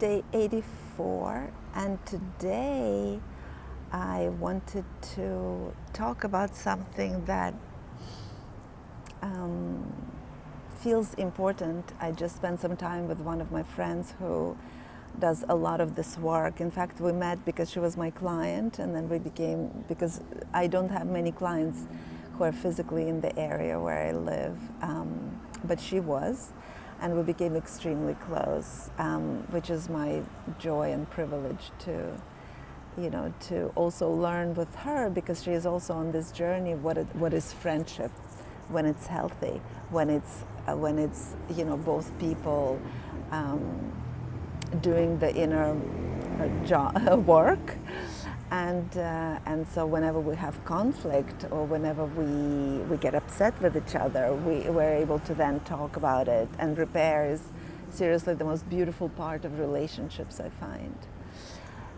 day 84, and today I wanted to talk about something that feels important. I just spent some time with one of my friends who does a lot of this work. In fact, we met because she was my client, and then we became, because I don't have many clients who are physically in the area where I live, but she was, and we became extremely close, which is my joy and privilege to also learn with her, because she is also on this journey. What is friendship when it's healthy, when it's both people doing the inner work, and so whenever we have conflict or whenever we get upset with each other, we're able to then talk about it, and repair is seriously the most beautiful part of relationships, I find.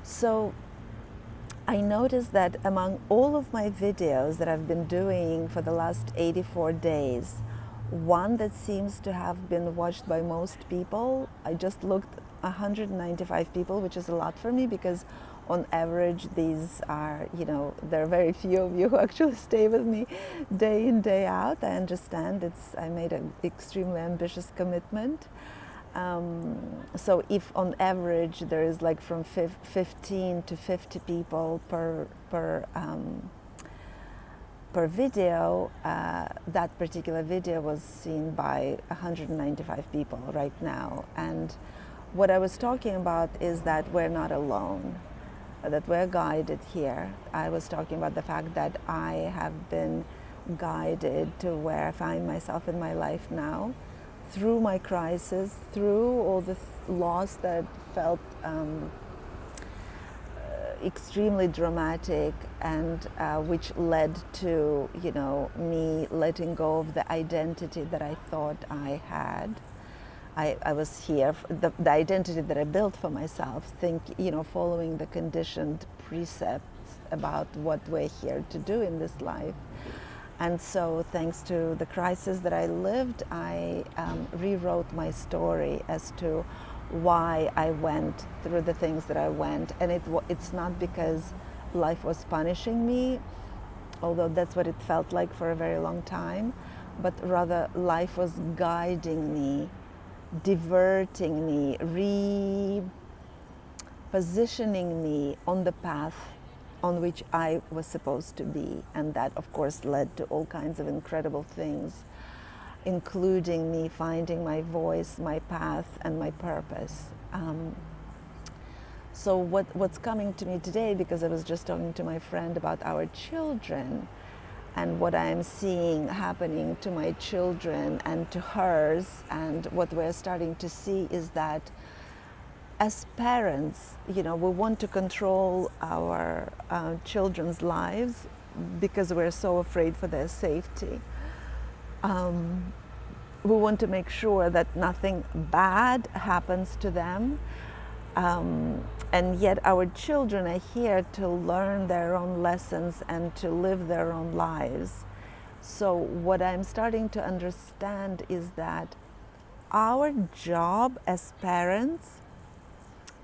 So I noticed that among all of my videos that I've been doing for the last 84 days, one that seems to have been watched by most people, I just looked, 195 people, which is a lot for me, because on average these are, there are very few of you who actually stay with me day in, day out. I understand I made an extremely ambitious commitment. So if on average there is like from 15 to 50 people per video, that particular video was seen by 195 people right now. And what I was talking about is that we're not alone, that we're guided here. I was talking about the fact that I have been guided to where I find myself in my life now, through my crisis, through all the loss that felt extremely dramatic, and which led to me letting go of the identity that I thought I had. I was here, the identity that I built for myself, following the conditioned precepts about what we're here to do in this life. And so thanks to the crisis that I lived, I rewrote my story as to why I went through the things that I went. And it's not because life was punishing me, although that's what it felt like for a very long time, but rather life was guiding me, diverting me, repositioning me on the path on which I was supposed to be. And that, of course, led to all kinds of incredible things, including me finding my voice, my path, and my purpose. So what's coming to me today, because I was just talking to my friend about our children, and what I'm seeing happening to my children and to hers, and what we're starting to see is that as parents, we want to control our children's lives because we're so afraid for their safety. We want to make sure that nothing bad happens to them. And yet our children are here to learn their own lessons and to live their own lives. So what I'm starting to understand is that our job as parents,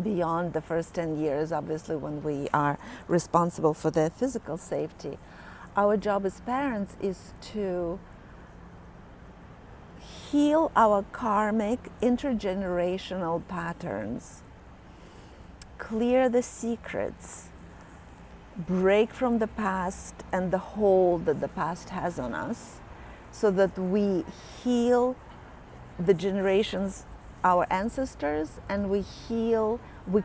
beyond the first 10 years, obviously, when we are responsible for their physical safety, our job as parents is to heal our karmic intergenerational patterns, clear the secrets, break from the past and the hold that the past has on us, so that we heal the generations, our ancestors, and we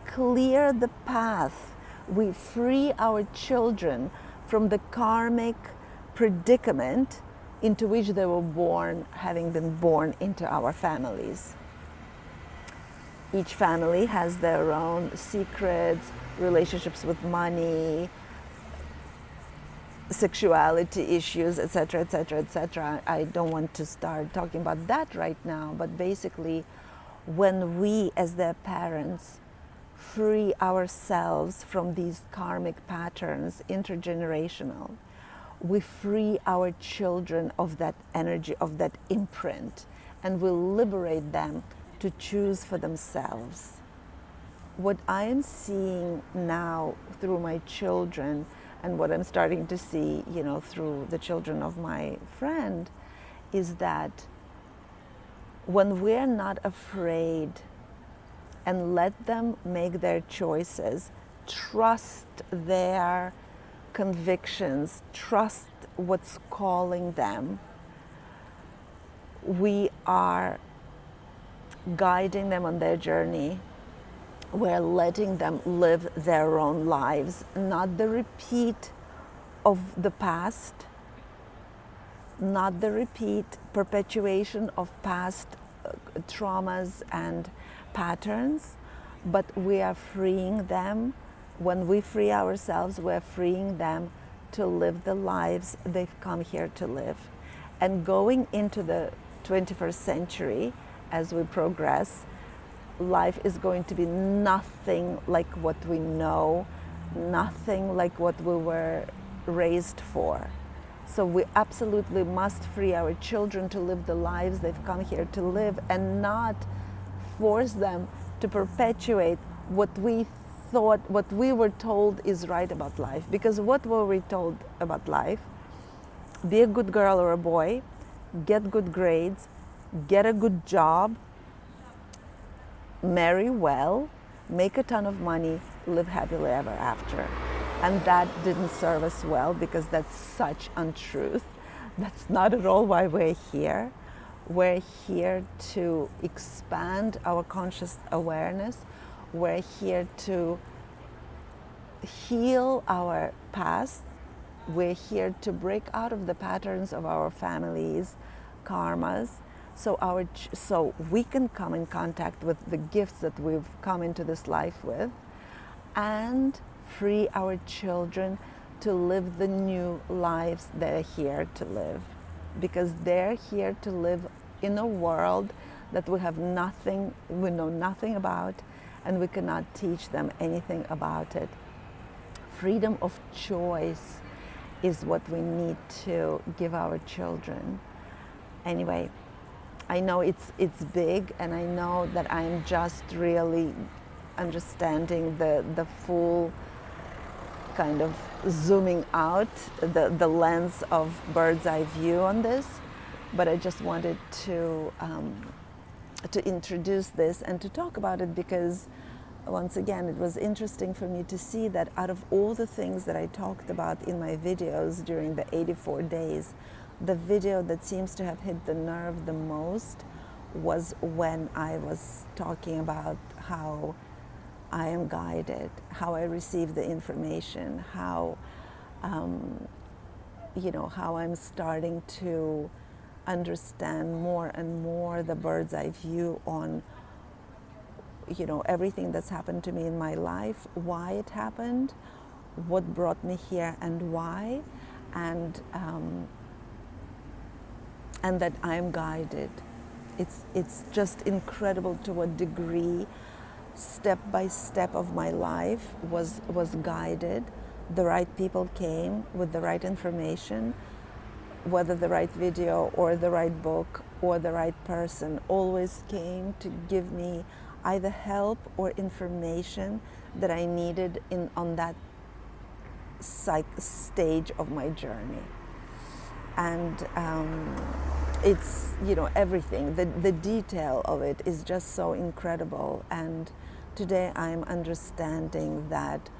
clear the path, we free our children from the karmic predicament into which they were born, having been born into our families. Each family has their own secrets, relationships with money, sexuality issues, etc., etc., etc. I don't want to start talking about that right now, but basically, when we as their parents free ourselves from these karmic patterns, intergenerational, we free our children of that energy, of that imprint, and we liberate them to choose for themselves. what I am seeing now through my children, and what I'm starting to see, through the children of my friend, is that when we're not afraid and let them make their choices, trust their convictions, trust what's calling them, we are guiding them on their journey. We're letting them live their own lives, not the repeat of the past, not the repeat perpetuation of past traumas and patterns, but we are freeing them. When we free ourselves, we're freeing them to live the lives they've come here to live. And going into the 21st century, as we progress, life is going to be nothing like what we know, nothing like what we were raised for. So we absolutely must free our children to live the lives they've come here to live, and not force them to perpetuate what we thought, what we were told is right about life. Because what were we told about life? Be a good girl or a boy, get good grades, get a good job, marry well, make a ton of money, live happily ever after. And that didn't serve us well, because that's such untruth. That's not at all why we're here. We're here to expand our conscious awareness. We're here to heal our past. We're here to break out of the patterns of our families, karmas, so we can come in contact with the gifts that we've come into this life with, and free our children to live the new lives they're here to live. Because they're here to live in a world that we know nothing about, and we cannot teach them anything about it. Freedom of choice is what we need to give our children. Anyway, I know it's big, and I know that I'm just really understanding the full kind of zooming out, the lens of bird's eye view on this, but I just wanted to introduce this and to talk about it, because once again, it was interesting for me to see that out of all the things that I talked about in my videos during the 84 days, the video that seems to have hit the nerve the most was when I was talking about how I am guided, how I receive the information, how how I'm starting to understand more and more the bird's eye view on everything that's happened to me in my life, why it happened, what brought me here, and why, and that I'm guided. It's just incredible to what degree step by step of my life was guided. The right people came with the right information, whether the right video or the right book or the right person always came to give me either help or information that I needed on that stage of my journey. And it's everything, the detail of it is just so incredible. And today I'm understanding that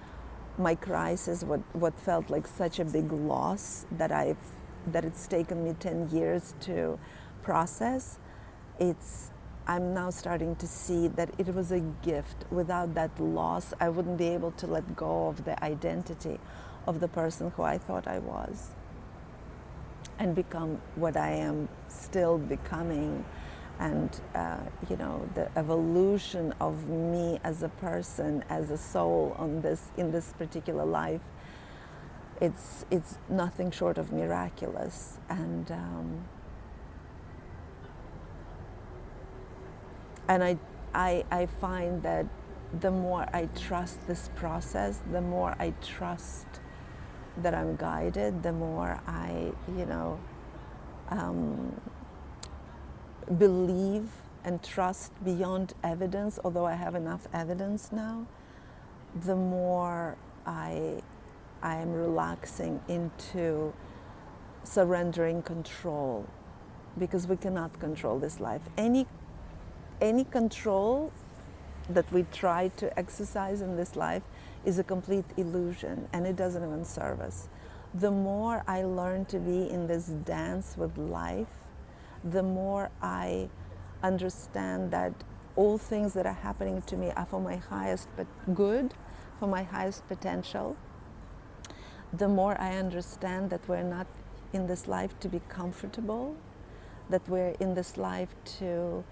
my crisis, what felt like such a big loss that it's taken me 10 years to process, I'm now starting to see that it was a gift. Without that loss, I wouldn't be able to let go of the identity of the person who I thought I was, and become what I am still becoming. And the evolution of me as a person, as a soul in this particular life, it's nothing short of miraculous. And I find that the more I trust this process, the more I trust that I'm guided, the more I believe and trust beyond evidence, although I have enough evidence now, the more I am relaxing into surrendering control, because we cannot control this life. Any control that we try to exercise in this life is a complete illusion, and it doesn't even serve us. The more I learn to be in this dance with life, the more I understand that all things that are happening to me are for my highest good, for my highest potential. The more I understand that we're not in this life to be comfortable, that we're in this life to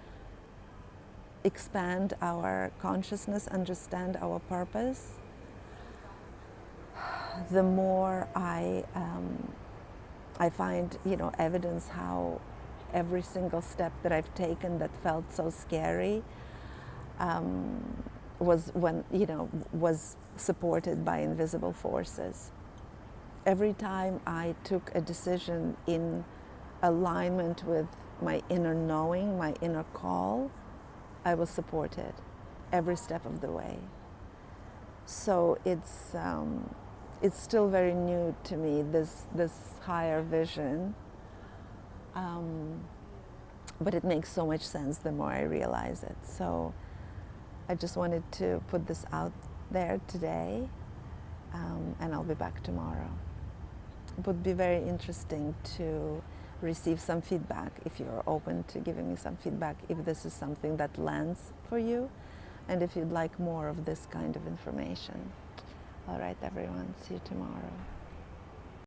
expand our consciousness, understand our purpose, the more I find, evidence how every single step that I've taken that felt so scary was supported by invisible forces. Every time I took a decision in alignment with my inner knowing, my inner call, I was supported every step of the way. So it's still very new to me, this higher vision, but it makes so much sense the more I realize it. So I just wanted to put this out there today, and I'll be back tomorrow. It would be very interesting to receive some feedback, if you're open to giving me some feedback, if this is something that lands for you, and if you'd like more of this kind of information. All right, everyone, see you tomorrow.